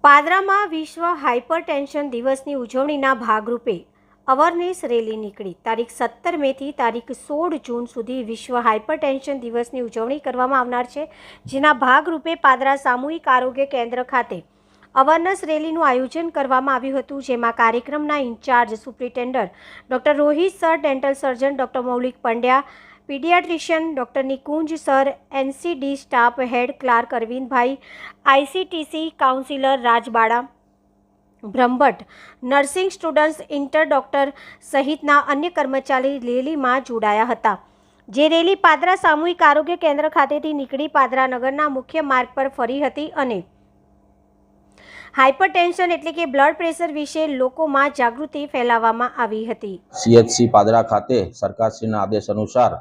પાદરામાં વિશ્વ હાઇપરટેન્શન દિવસની ઉજવણીના ભાગરૂપે અવેરનેસ રેલી નીકળી। તારીખ 17 મેથી તારીખ 16 જૂન સુધી વિશ્વ હાઇપરટેન્શન દિવસની ઉજવણી કરવામાં આવનાર છે, જેના ભાગરૂપે પાદરા સામૂહિક આરોગ્ય કેન્દ્ર ખાતે અવેરનેસ રેલીનું આયોજન કરવામાં આવ્યું હતું, જેમાં કાર્યક્રમના incharge superintendent doctor Rohit sir, dental surgeon doctor Maulik Pandya, paediatrician doctor Nikunj sir, NCD staff head clerk Arvindbhai, ICTC counsellor Rajbada Brahmbhatt, nursing students inter doctor સહિતના અન્ય કર્મચારી રેલીમાં જોડાયા હતા। જે રેલી પાદરા સામૂહિક આરોગ્ય કેન્દ્ર ખાતેથી નીકળી પાદરા નગરના મુખ્ય માર્ગ પર ફરી હતી અને હાઇપરટેન્શન એટલે કે બ્લડ પ્રેશર વિશે લોકોમાં જાગૃતિ ફેલાવવામાં આવી હતી। સીએચસી પાદરા ખાતે સરકારશ્રીના આદેશ અનુસાર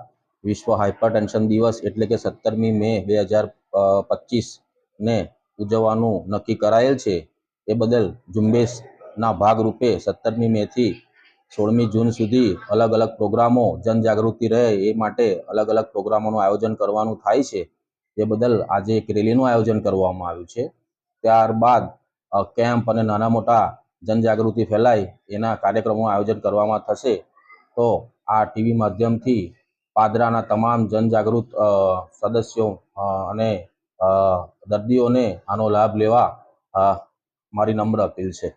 વિશ્વ હાઇપરટેન્શન દિવસ એટલે કે 17મી મે 2025 ને ઉજવવાનું નક્કી કરાયેલ છે। એ બદલ ઝુંબેશના ભાગરૂપે 17મી મેથી 16મી જૂન સુધી અલગ અલગ પ્રોગ્રામો, જનજાગૃતિ રહે એ માટે અલગ અલગ પ્રોગ્રામોનું આયોજન કરવાનું થાય છે। એ બદલ આજે એક રેલીનું આયોજન કરવામાં આવ્યું છે। ત્યારબાદ કેમ્પ અને નાના મોટા જનજાગૃતિ ફેલાય એના કાર્યક્રમોનું આયોજન કરવામાં થશે। તો આ ટીવી માધ્યમથી પાદરાના તમામ જનજાગૃત સદસ્યો અને દર્દીઓને આનો લાભ લેવા મારી નમ્ર અપીલ છે।